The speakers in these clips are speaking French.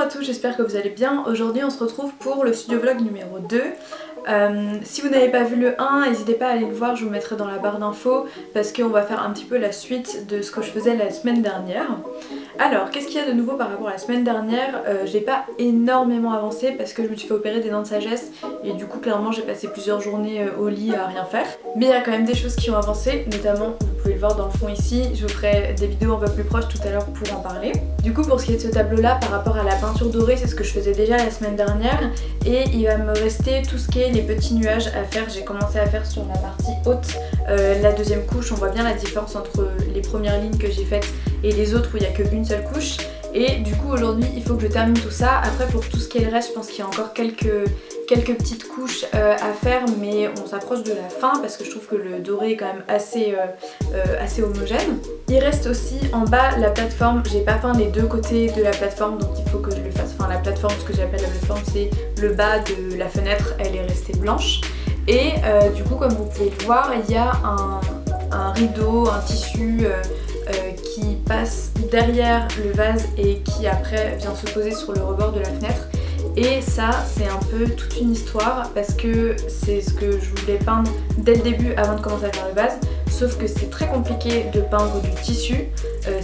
à tous, j'espère que vous allez bien. Aujourd'hui on se retrouve pour le studio vlog numéro 2. Si vous n'avez pas vu le 1, n'hésitez pas à aller le voir, je vous mettrai dans la barre d'infos parce qu'on va faire un petit peu la suite de ce que je faisais la semaine dernière. Alors, qu'est-ce qu'il y a de nouveau par rapport à la semaine dernière? J'ai pas énormément avancé parce que je me suis fait opérer des dents de sagesse et du coup clairement j'ai passé plusieurs journées au lit à rien faire. Mais il y a quand même des choses qui ont avancé, notamment vous pouvez le voir dans le fond ici, je vous ferai des vidéos un peu plus proches tout à l'heure pour en parler. Du coup pour ce qui est de ce tableau là par rapport à la peinture dorée, c'est ce que je faisais déjà la semaine dernière et il va me rester tout ce qui est les petits nuages à faire. J'ai commencé à faire sur la partie haute la deuxième couche, on voit bien la différence entre les premières lignes que j'ai faites et les autres où il n'y a qu'une seule couche. Et du coup aujourd'hui il faut que je termine tout ça. Après pour tout ce qui est le reste, je pense qu'il y a encore quelques petites couches à faire, mais on s'approche de la fin parce que je trouve que le doré est quand même assez homogène. Il reste aussi en bas la plateforme, j'ai pas peint les deux côtés de la plateforme donc il faut que je le fasse. Enfin la plateforme, ce que j'appelle la plateforme, c'est le bas de la fenêtre, elle est restée blanche. Et du coup comme vous pouvez le voir, il y a un rideau, un tissu qui passe derrière le vase et qui après vient se poser sur le rebord de la fenêtre. Et ça c'est un peu toute une histoire parce que c'est ce que je voulais peindre dès le début avant de commencer à faire le vase. Sauf que c'est très compliqué de peindre du tissu,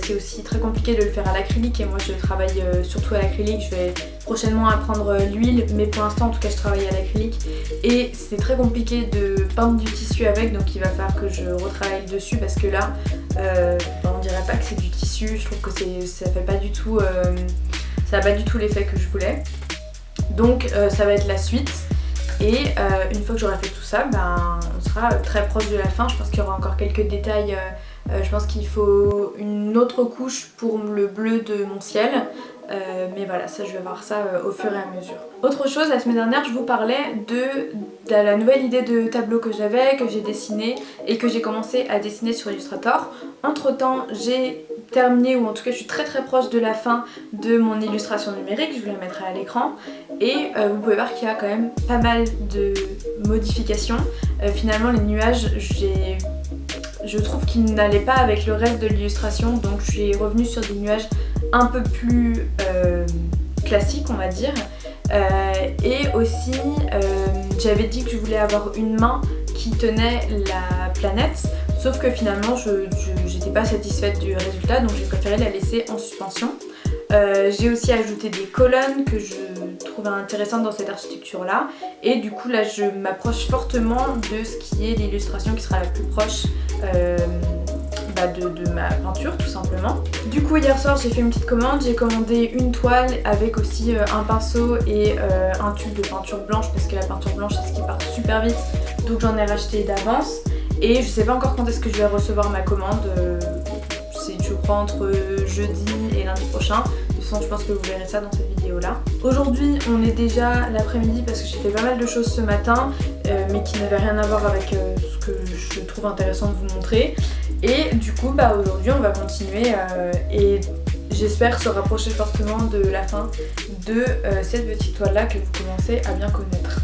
c'est aussi très compliqué de le faire à l'acrylique et moi je travaille surtout à l'acrylique. Je vais prochainement apprendre l'huile mais pour l'instant en tout cas je travaille à l'acrylique et c'est très compliqué de peindre du tissu avec, donc il va falloir que je retravaille dessus parce que là on dirait pas que c'est du tissu, je trouve que ça fait pas du tout, ça a pas du tout l'effet que je voulais. Donc ça va être la suite et une fois que j'aurai fait tout ça, on sera très proche de la fin. Je pense qu'il y aura encore quelques détails, je pense qu'il faut une autre couche pour le bleu de mon ciel. Mais voilà, ça je vais voir ça au fur et à mesure. Autre chose, la semaine dernière je vous parlais de la nouvelle idée de tableau que j'avais, que j'ai dessiné et que j'ai commencé à dessiner sur Illustrator. Entre temps j'ai terminé, ou en tout cas je suis très proche de la fin de mon illustration numérique, je vous la mettrai à l'écran. Et vous pouvez voir qu'il y a quand même pas mal de modifications. Finalement les nuages, je trouve qu'ils n'allaient pas avec le reste de l'illustration, donc je suis revenue sur des nuages un peu plus classiques on va dire. Et aussi j'avais dit que je voulais avoir une main qui tenait la planète, sauf que finalement j'étais pas satisfaite du résultat, donc j'ai préféré la laisser en suspension. J'ai aussi ajouté des colonnes que je trouvais intéressantes dans cette architecture là et du coup là je m'approche fortement de ce qui est l'illustration qui sera la plus proche de ma peinture tout simplement. Du coup hier soir j'ai fait une petite commande, j'ai commandé une toile avec aussi un pinceau et un tube de peinture blanche parce que la peinture blanche c'est ce qui part super vite, donc j'en ai racheté d'avance et je sais pas encore quand est-ce que je vais recevoir ma commande, c'est je crois entre jeudi et lundi prochain. De toute façon je pense que vous verrez ça dans cette vidéo là. Aujourd'hui on est déjà l'après-midi parce que j'ai fait pas mal de choses ce matin mais qui n'avaient rien à voir avec ce que je trouve intéressant de vous montrer. Et du coup aujourd'hui on va continuer et j'espère se rapprocher fortement de la fin de cette petite toile là que vous commencez à bien connaître.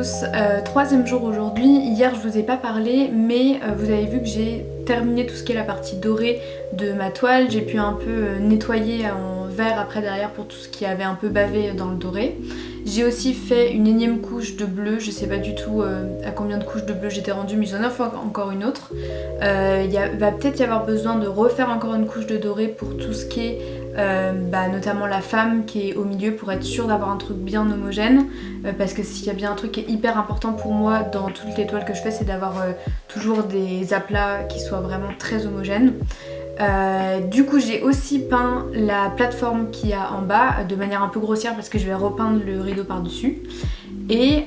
tous, troisième jour aujourd'hui. Hier je vous ai pas parlé mais vous avez vu que j'ai terminé tout ce qui est la partie dorée de ma toile. J'ai pu un peu nettoyer en vert après derrière pour tout ce qui avait un peu bavé dans le doré. J'ai aussi fait une énième couche de bleu, je sais pas du tout à combien de couches de bleu j'étais rendue mais j'en ai fait encore une autre. Va peut-être y avoir besoin de refaire encore une couche de doré pour tout ce qui est notamment la femme qui est au milieu pour être sûre d'avoir un truc bien homogène parce que s'il y a bien un truc qui est hyper important pour moi dans toutes les toiles que je fais, c'est d'avoir toujours des aplats qui soient vraiment très homogènes. Du coup j'ai aussi peint la plateforme qu'il y a en bas de manière un peu grossière parce que je vais repeindre le rideau par dessus et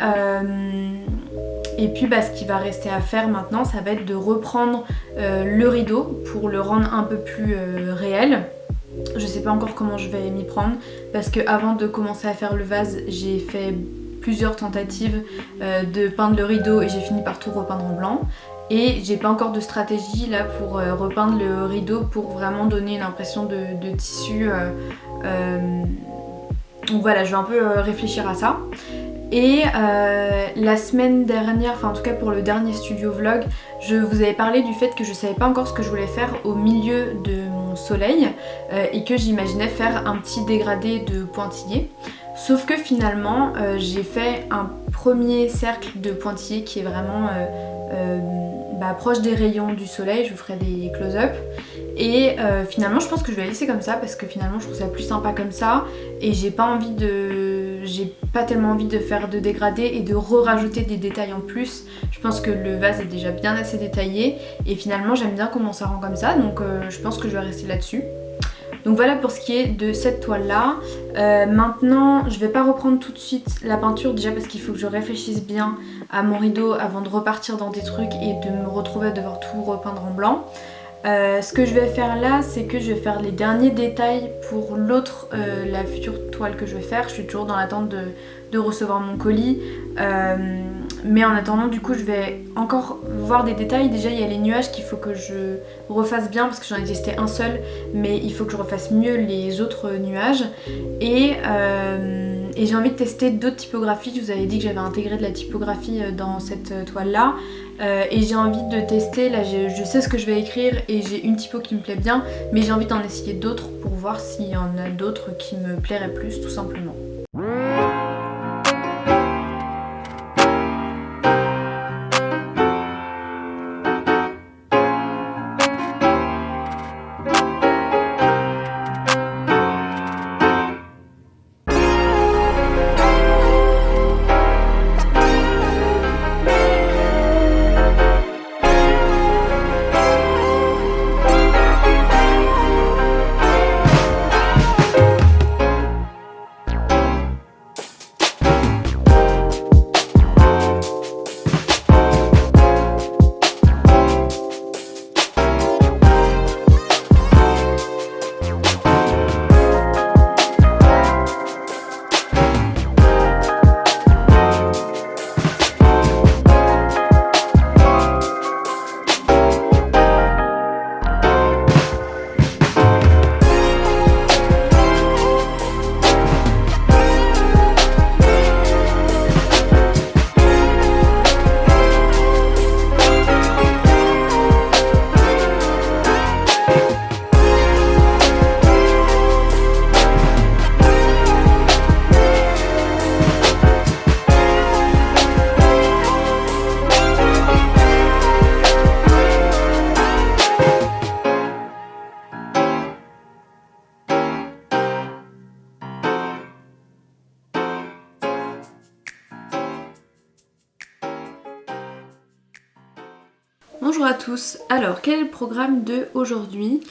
puis ce qui va rester à faire maintenant, ça va être de reprendre le rideau pour le rendre un peu plus réel. Je sais pas encore comment je vais m'y prendre parce que avant de commencer à faire le vase, j'ai fait plusieurs tentatives de peindre le rideau et j'ai fini par tout repeindre en blanc. Et j'ai pas encore de stratégie là pour repeindre le rideau pour vraiment donner une impression de tissu. Donc voilà, je vais un peu réfléchir à ça. Et la semaine dernière, enfin en tout cas pour le dernier studio vlog, je vous avais parlé du fait que je savais pas encore ce que je voulais faire au milieu de mon soleil et que j'imaginais faire un petit dégradé de pointillés. Sauf que finalement j'ai fait un premier cercle de pointillés qui est vraiment proche des rayons du soleil, je vous ferai des close-up. Et finalement je pense que je vais la laisser comme ça parce que finalement je trouve ça plus sympa comme ça et j'ai pas tellement envie de faire de dégradé et de rajouter des détails en plus. Je pense que le vase est déjà bien assez détaillé et finalement j'aime bien comment ça rend comme ça, donc je pense que je vais rester là-dessus. Donc voilà pour ce qui est de cette toile là. Maintenant je vais pas reprendre tout de suite la peinture déjà parce qu'il faut que je réfléchisse bien à mon rideau avant de repartir dans des trucs et de me retrouver à devoir tout repeindre en blanc. Ce que je vais faire là, c'est que je vais faire les derniers détails pour l'autre, la future toile que je vais faire. Je suis toujours dans l'attente de recevoir mon colis. Mais en attendant, du coup, je vais encore voir des détails. Déjà, il y a les nuages qu'il faut que je refasse bien parce que j'en ai testé un seul. Mais il faut que je refasse mieux les autres nuages. Et j'ai envie de tester d'autres typographies. Je vous avais dit que j'avais intégré de la typographie dans cette toile-là. Et j'ai envie de tester, là je sais ce que je vais écrire et j'ai une typo qui me plaît bien, mais j'ai envie d'en essayer d'autres pour voir s'il y en a d'autres qui me plairaient plus tout simplement. Bonjour à tous, alors quel est le programme de aujourd'hui?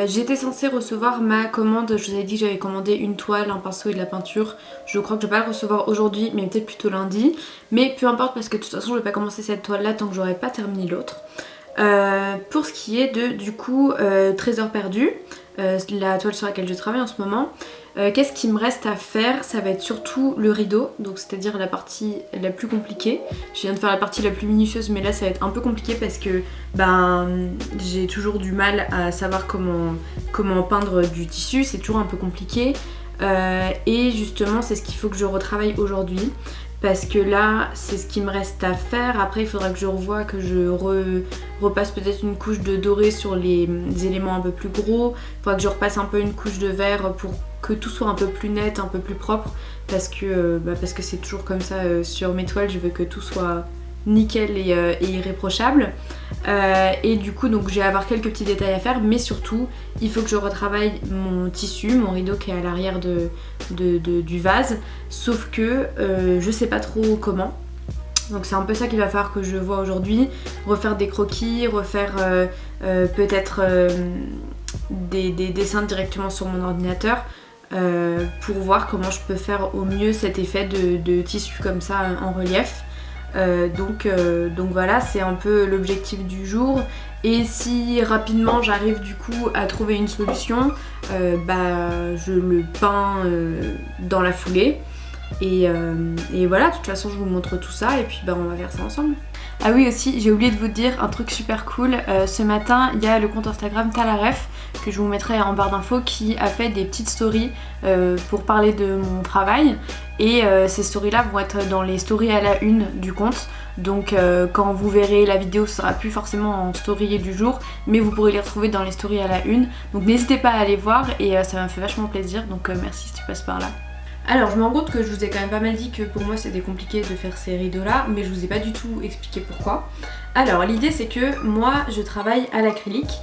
J'étais censée recevoir ma commande, je vous avais dit que j'avais commandé une toile, un pinceau et de la peinture. Je crois que je vais pas le recevoir aujourd'hui mais peut-être plutôt lundi. Mais peu importe parce que de toute façon je vais pas commencer cette toile là tant que j'aurai pas terminé l'autre. Pour ce qui est de du coup Trésor perdu, la toile sur laquelle je travaille en ce moment, qu'est-ce qui me reste à faire? Ça va être surtout le rideau, donc c'est-à-dire la partie la plus compliquée. Je viens de faire la partie la plus minutieuse mais là ça va être un peu compliqué parce que j'ai toujours du mal à savoir comment peindre du tissu, c'est toujours un peu compliqué. Et justement c'est ce qu'il faut que je retravaille aujourd'hui parce que là c'est ce qui me reste à faire. Après il faudra que je revoie, que je repasse peut-être une couche de doré sur les éléments un peu plus gros. Il faudra que je repasse un peu une couche de vert pour que tout soit un peu plus net, un peu plus propre, parce que c'est toujours comme ça sur mes toiles, je veux que tout soit nickel et irréprochable. Et du coup donc je vais avoir quelques petits détails à faire, mais surtout il faut que je retravaille mon tissu, mon rideau qui est à l'arrière du vase, sauf que je sais pas trop comment. Donc c'est un peu ça qu'il va falloir que je vois aujourd'hui, refaire des croquis, refaire peut-être des dessins directement sur mon ordinateur, pour voir comment je peux faire au mieux cet effet de tissu comme ça en relief. Donc voilà, c'est un peu l'objectif du jour. Et si rapidement j'arrive du coup à trouver une solution, je le peins dans la foulée. Et voilà, de toute façon je vous montre tout ça et puis on va faire ça ensemble. Ah oui aussi, j'ai oublié de vous dire un truc super cool. Ce matin il y a le compte Instagram Talaref, que je vous mettrai en barre d'infos, qui a fait des petites stories pour parler de mon travail. Et ces stories là vont être dans les stories à la une du compte. Donc quand vous verrez la vidéo, ce sera plus forcément en story du jour, mais vous pourrez les retrouver dans les stories à la une. Donc n'hésitez pas à aller voir et ça m'a fait vachement plaisir. Donc merci si tu passes par là. Alors je me rends compte que je vous ai quand même pas mal dit que pour moi c'était compliqué de faire ces rideaux là, mais je vous ai pas du tout expliqué pourquoi. Alors l'idée c'est que moi je travaille à l'acrylique.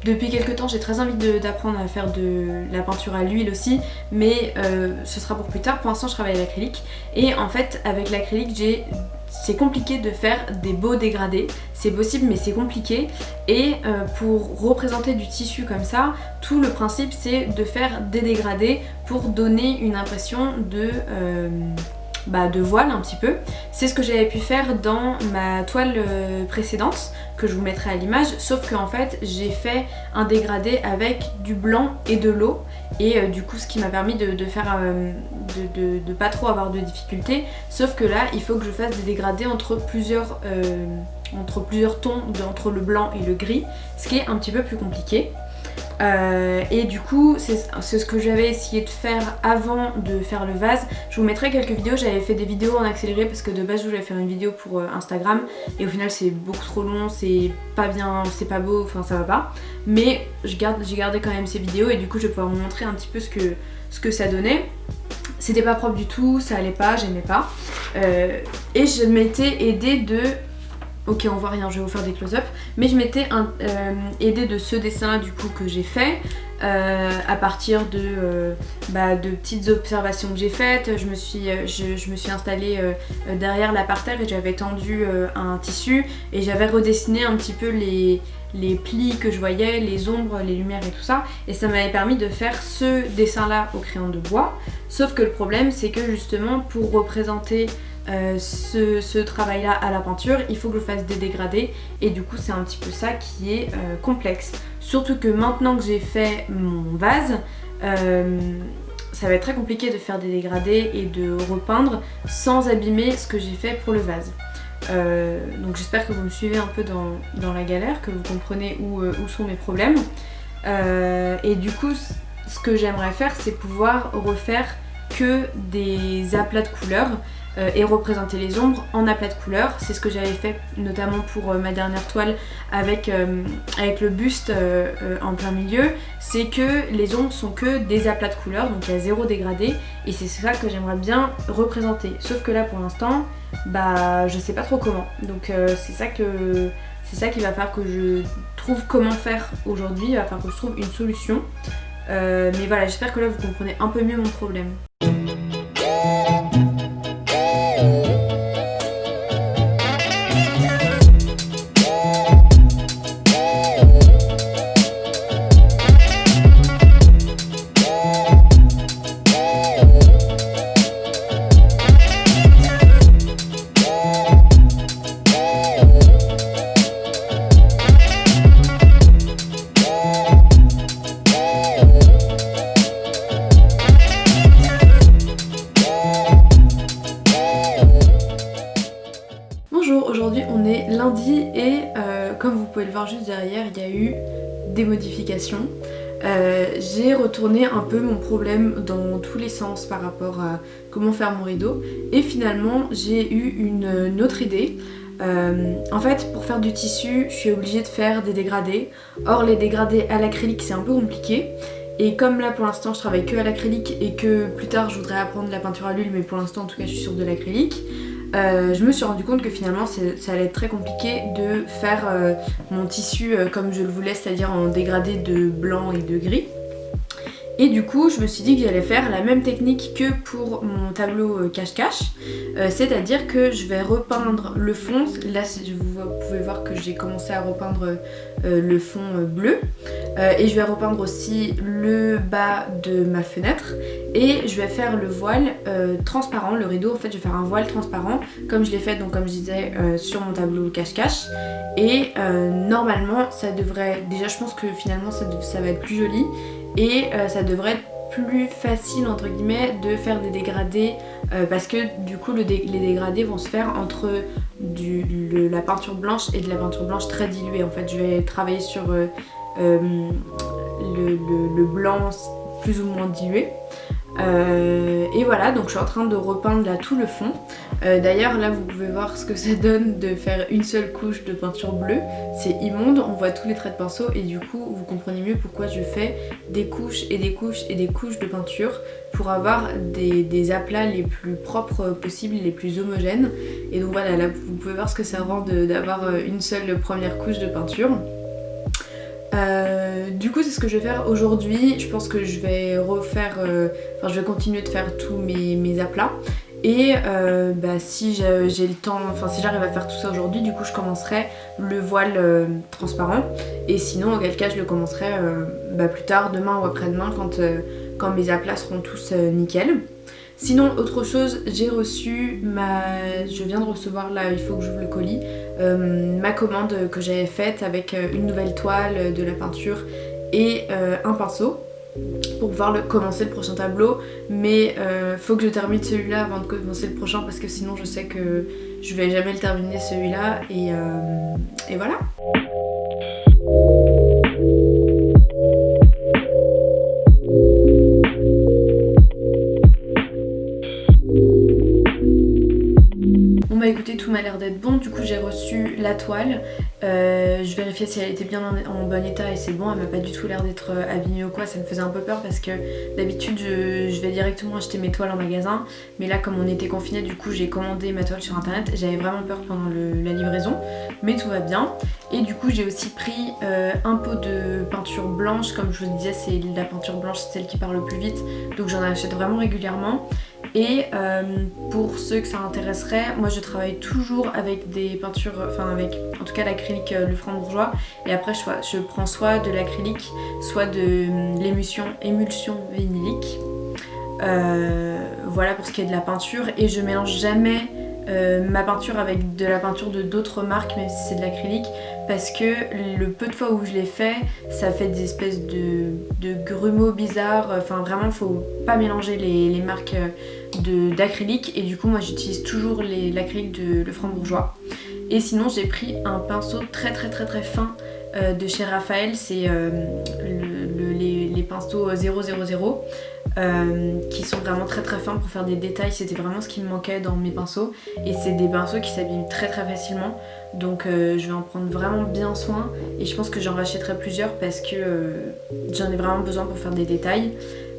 Depuis quelques temps j'ai très envie d'apprendre à faire de la peinture à l'huile aussi, mais ce sera pour plus tard. Pour l'instant je travaille à l'acrylique et en fait avec l'acrylique c'est compliqué de faire des beaux dégradés. C'est possible mais c'est compliqué, et pour représenter du tissu comme ça, tout le principe c'est de faire des dégradés pour donner une impression de voile un petit peu. C'est ce que j'avais pu faire dans ma toile précédente, que je vous mettrai à l'image, sauf qu'en fait j'ai fait un dégradé avec du blanc et de l'eau, et du coup ce qui m'a permis de faire de pas trop avoir de difficultés. Sauf que là il faut que je fasse des dégradés entre plusieurs tons, entre le blanc et le gris, ce qui est un petit peu plus compliqué. Et du coup c'est ce que j'avais essayé de faire avant de faire le vase. Je vous mettrai quelques vidéos, j'avais fait des vidéos en accéléré parce que de base je voulais faire une vidéo pour Instagram et au final c'est beaucoup trop long, c'est pas bien, c'est pas beau, enfin ça va pas. Mais j'ai gardé quand même ces vidéos et du coup je vais pouvoir vous montrer un petit peu ce que ça donnait. C'était pas propre du tout, ça allait pas, j'aimais pas. Et je m'étais aidée de... Ok, on voit rien, je vais vous faire des close-up. Mais je m'étais aidée de ce dessin là du coup que j'ai fait à partir de petites observations que j'ai faites. Je me suis installée derrière la parterre et j'avais tendu un tissu et j'avais redessiné un petit peu les plis que je voyais, les ombres, les lumières et tout ça, et ça m'avait permis de faire ce dessin là au crayon de bois. Sauf que le problème c'est que justement pour représenter ce travail là à la peinture, il faut que je fasse des dégradés et du coup c'est un petit peu ça qui est complexe. Surtout que maintenant que j'ai fait mon vase, ça va être très compliqué de faire des dégradés et de repeindre sans abîmer ce que j'ai fait pour le vase. Donc j'espère que vous me suivez un peu dans la galère, que vous comprenez où sont mes problèmes. Et du coup ce que j'aimerais faire c'est pouvoir refaire que des aplats de couleurs et représenter les ombres en aplats de couleurs. C'est ce que j'avais fait notamment pour ma dernière toile avec le buste en plein milieu. C'est que les ombres sont que des aplats de couleurs, donc il y a zéro dégradé, et c'est ça que j'aimerais bien représenter. Sauf que là pour l'instant, je sais pas trop comment. Donc c'est ça qu'il va falloir que je trouve comment faire aujourd'hui, il va falloir que je trouve une solution. Mais voilà, j'espère que là vous comprenez un peu mieux mon problème. Aujourd'hui on est lundi et comme vous pouvez le voir juste derrière, il y a eu des modifications. j'ai retourné un peu mon problème dans tous les sens par rapport à comment faire mon rideau et finalement j'ai eu une autre idée. En fait, pour faire du tissu, je suis obligée de faire des dégradés. Or, les dégradés à l'acrylique, c'est un peu compliqué. Et comme là, pour l'instant, je travaille que à l'acrylique et que plus tard, je voudrais apprendre la peinture à l'huile, mais pour l'instant, en tout cas, je suis sur de l'acrylique. Je me suis rendu compte que finalement, ça allait être très compliqué de faire mon tissu comme je le voulais, c'est-à-dire en dégradé de blanc et de gris. Et du coup, je me suis dit que j'allais faire la même technique que pour mon tableau cache-cache, c'est-à-dire que je vais repeindre le fond. Là, vous pouvez voir que j'ai commencé à repeindre le fond bleu. Et je vais repeindre aussi le bas de ma fenêtre. Et je vais faire le voile transparent, le rideau. En fait, je vais faire un voile transparent, comme je l'ai fait, donc comme je disais, sur mon tableau cache-cache. Et normalement, ça devrait... Déjà, je pense que finalement, ça va être plus joli. Et ça devrait être plus facile entre guillemets de faire des dégradés parce que du coup les dégradés vont se faire entre la peinture blanche et de la peinture blanche très diluée. En fait je vais travailler sur le blanc plus ou moins dilué. Et voilà, donc je suis en train de repeindre là tout le fond. D'ailleurs là vous pouvez voir ce que ça donne de faire une seule couche de peinture bleue. C'est immonde, on voit tous les traits de pinceau et du coup vous comprenez mieux pourquoi je fais des couches et des couches et des couches de peinture pour avoir des aplats les plus propres possibles, les plus homogènes. Et donc voilà, là vous pouvez voir ce que ça rend d'avoir une seule première couche de peinture. Du coup c'est ce que je vais faire aujourd'hui. Je pense que je vais refaire, je vais continuer de faire tous mes aplats. Et si j'ai le temps, si j'arrive à faire tout ça aujourd'hui, du coup je commencerai le voile transparent. Et sinon auquel cas je le commencerai plus tard, demain ou après-demain quand mes aplats seront tous nickel. Sinon, autre chose, j'ai reçu je viens de recevoir là, il faut que j'ouvre le colis, ma commande que j'avais faite avec une nouvelle toile, de la peinture et un pinceau pour pouvoir commencer le prochain tableau. Mais faut que je termine celui-là avant de commencer le prochain parce que sinon je sais que je vais jamais le terminer celui-là et voilà. Écoutez, tout m'a l'air d'être bon, du coup j'ai reçu la toile, je vérifiais si elle était bien en bon état et c'est bon, elle m'a pas du tout l'air d'être abîmée ou quoi, ça me faisait un peu peur parce que d'habitude je vais directement acheter mes toiles en magasin, mais là comme on était confinés, du coup j'ai commandé ma toile sur internet, j'avais vraiment peur pendant la livraison, mais tout va bien. Et du coup j'ai aussi pris un pot de peinture blanche, comme je vous disais c'est la peinture blanche, c'est celle qui part le plus vite, donc j'en achète vraiment régulièrement. Et pour ceux que ça intéresserait, moi je travaille toujours avec des peintures, avec en tout cas l'acrylique le Franc-Bourgeois, et après je prends soit de l'acrylique, soit de l'émulsion vinylique. Voilà pour ce qui est de la peinture, et je mélange jamais ma peinture avec de la peinture de d'autres marques, même si c'est de l'acrylique, parce que le peu de fois où je l'ai fait, ça fait des espèces de grumeaux bizarres. Vraiment faut pas mélanger les marques d'acrylique, et du coup moi j'utilise toujours l'acrylique de le Franc-Bourgeois. Et sinon j'ai pris un pinceau très fin de chez Raphaël, c'est les pinceaux 000 qui sont vraiment très fins pour faire des détails. C'était vraiment ce qui me manquait dans mes pinceaux, et c'est des pinceaux qui s'abîment très facilement, donc je vais en prendre vraiment bien soin, et je pense que j'en rachèterai plusieurs parce que j'en ai vraiment besoin pour faire des détails,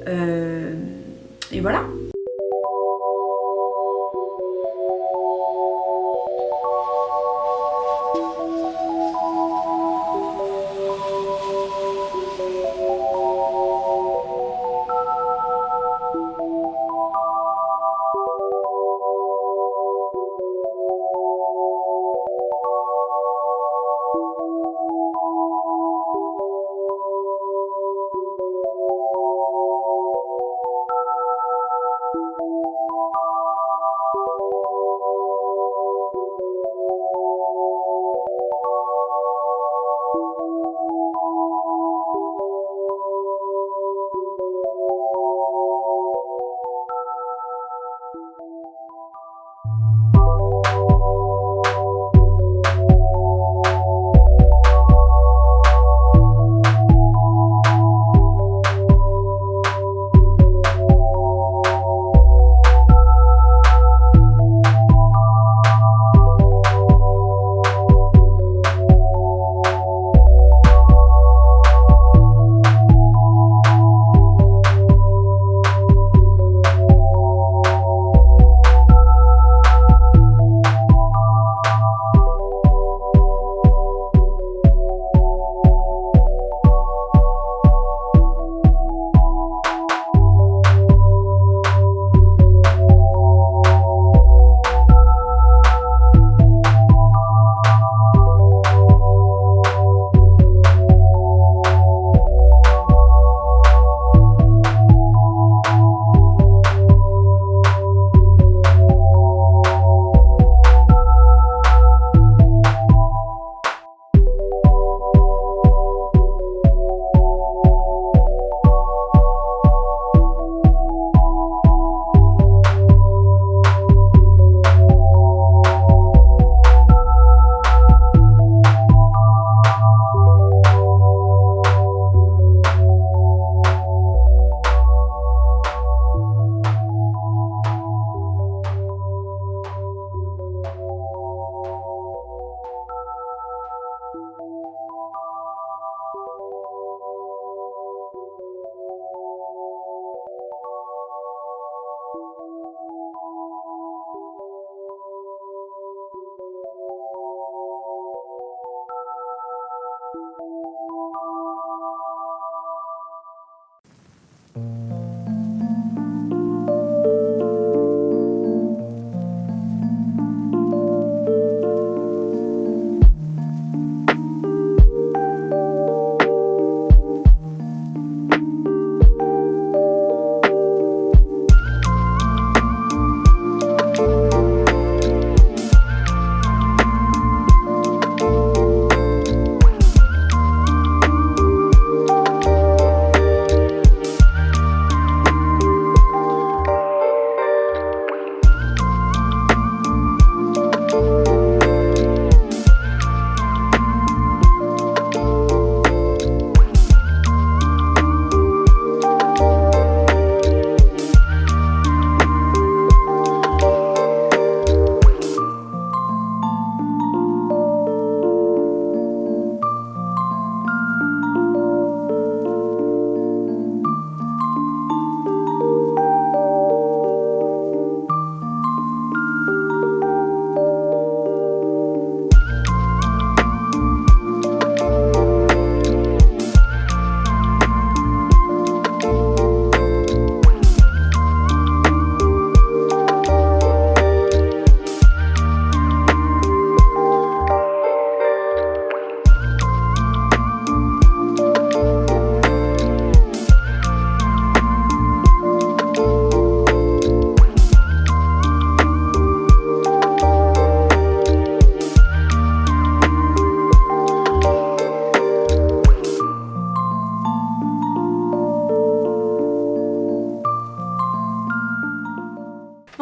et voilà.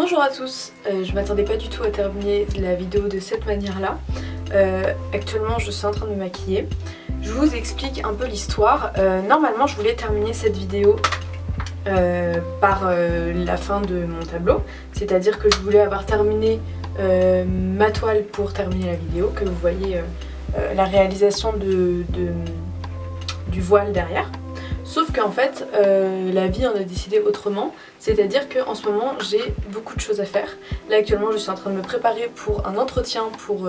Bonjour à tous, je m'attendais pas du tout à terminer la vidéo de cette manière-là. Actuellement je suis en train de me maquiller. Je vous explique un peu l'histoire. Normalement je voulais terminer cette vidéo par la fin de mon tableau. C'est-à-dire que je voulais avoir terminé ma toile pour terminer la vidéo, que vous voyez la réalisation du voile derrière. Sauf qu'en fait, la vie en a décidé autrement, c'est-à-dire qu'en ce moment j'ai beaucoup de choses à faire. Là actuellement je suis en train de me préparer pour un entretien pour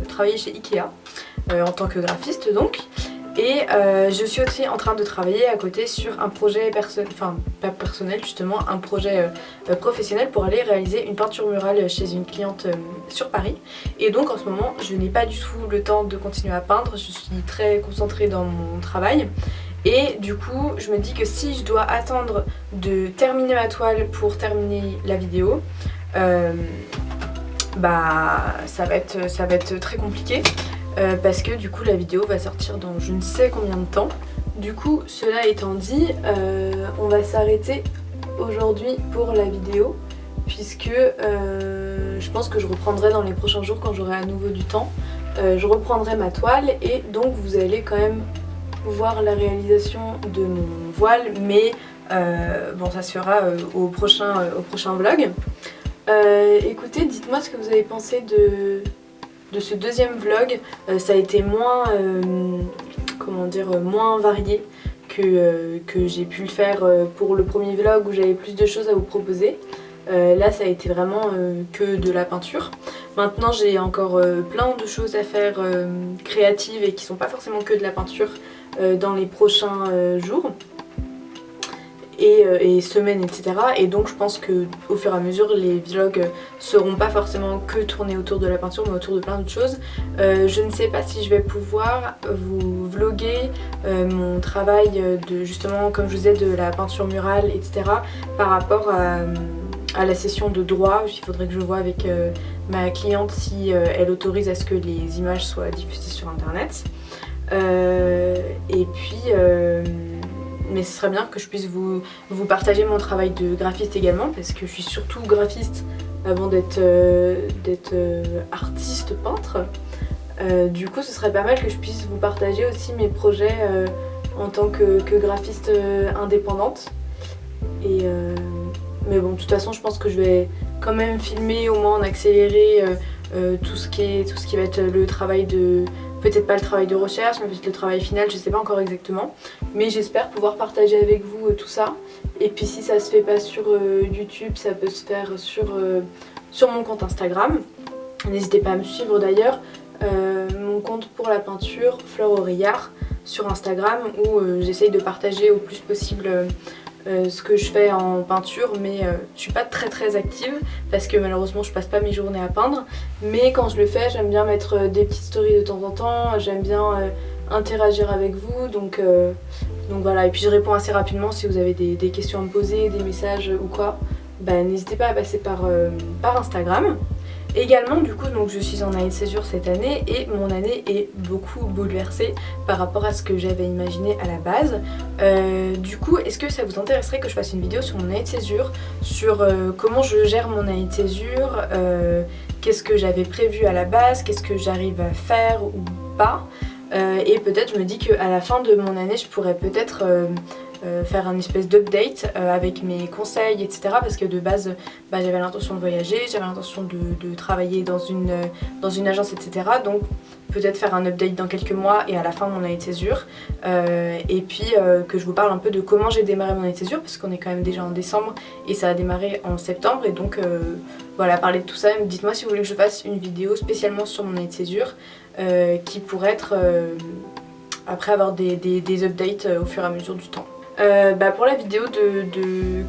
travailler chez Ikea, en tant que graphiste donc. Et je suis aussi en train de travailler à côté sur un projet pas personnel justement, un projet professionnel pour aller réaliser une peinture murale chez une cliente sur Paris. Et donc en ce moment je n'ai pas du tout le temps de continuer à peindre, je suis très concentrée dans mon travail. Et du coup je me dis que si je dois attendre de terminer ma toile pour terminer la vidéo, bah ça va être très compliqué parce que du coup la vidéo va sortir dans je ne sais combien de temps. Du coup cela étant dit, on va s'arrêter aujourd'hui pour la vidéo puisque je pense que je reprendrai dans les prochains jours quand j'aurai à nouveau du temps. Je reprendrai ma toile et donc vous allez quand même voir la réalisation de mon voile, mais bon ça se fera au prochain vlog. Écoutez, dites-moi ce que vous avez pensé de ce deuxième vlog. Ça a été moins, comment dire, moins varié que j'ai pu le faire pour le premier vlog où j'avais plus de choses à vous proposer. Là ça a été vraiment que de la peinture. Maintenant j'ai encore plein de choses à faire créatives et qui sont pas forcément que de la peinture dans les prochains jours et semaines, etc. Et donc je pense que au fur et à mesure les vlogs seront pas forcément que tournés autour de la peinture mais autour de plein d'autres choses. Je ne sais pas si je vais pouvoir vous vlogger mon travail de justement comme je vous disais de la peinture murale, etc. par rapport à la session de droit. Il faudrait que je vois avec ma cliente si elle autorise à ce que les images soient diffusées sur internet. Et puis mais ce serait bien que je puisse vous partager mon travail de graphiste également parce que je suis surtout graphiste avant d'être artiste peintre. Du coup ce serait pas mal que je puisse vous partager aussi mes projets en tant que graphiste indépendante. Mais bon de toute façon je pense que je vais quand même filmer au moins en accéléré tout ce qui va être le travail de... Peut-être pas le travail de recherche, mais peut-être le travail final, je sais pas encore exactement. Mais j'espère pouvoir partager avec vous tout ça. Et puis si ça se fait pas sur YouTube, ça peut se faire sur mon compte Instagram. N'hésitez pas à me suivre d'ailleurs. Mon compte pour la peinture, Fleur Aurillard, sur Instagram, où j'essaye de partager au plus possible ce que je fais en peinture, mais je suis pas très active parce que malheureusement je passe pas mes journées à peindre, mais quand je le fais j'aime bien mettre des petites stories de temps en temps, j'aime bien interagir avec vous, donc voilà. Et puis je réponds assez rapidement si vous avez des questions à me poser, des messages ou quoi, bah, n'hésitez pas à passer par Instagram. Également du coup donc je suis en année de césure cette année et mon année est beaucoup bouleversée par rapport à ce que j'avais imaginé à la base. Du coup est-ce que ça vous intéresserait que je fasse une vidéo sur mon année de césure, sur comment je gère mon année de césure, qu'est-ce que j'avais prévu à la base, qu'est-ce que j'arrive à faire ou pas, et peut-être je me dis qu'à la fin de mon année je pourrais peut-être faire un espèce d'update avec mes conseils, etc. Parce que de base bah, j'avais l'intention de voyager, j'avais l'intention de travailler dans une agence, etc. Donc peut-être faire un update dans quelques mois et à la fin de mon année de césure. Et puis que je vous parle un peu de comment j'ai démarré mon année de césure, parce qu'on est quand même déjà en décembre et ça a démarré en septembre. Et donc voilà, parler de tout ça. Dites-moi si vous voulez que je fasse une vidéo spécialement sur mon année de césure qui pourrait être après avoir des updates au fur et à mesure du temps. Bah pour la vidéo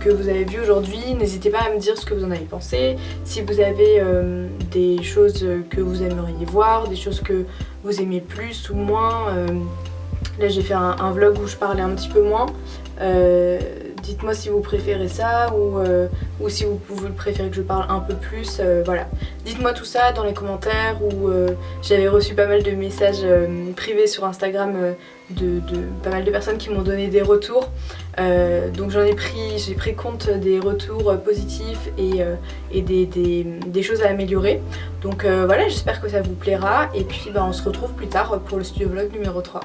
que vous avez vue aujourd'hui, n'hésitez pas à me dire ce que vous en avez pensé, si vous avez des choses que vous aimeriez voir, des choses que vous aimez plus ou moins. Là j'ai fait un vlog où je parlais un petit peu moins. Dites-moi si vous préférez ça ou si vous préférez que je parle un peu plus, voilà. Dites-moi tout ça dans les commentaires, ou j'avais reçu pas mal de messages privés sur Instagram de pas mal de personnes qui m'ont donné des retours. Donc j'ai pris compte des retours positifs et des choses à améliorer. Donc voilà, j'espère que ça vous plaira et puis bah, on se retrouve plus tard pour le studio vlog numéro 3.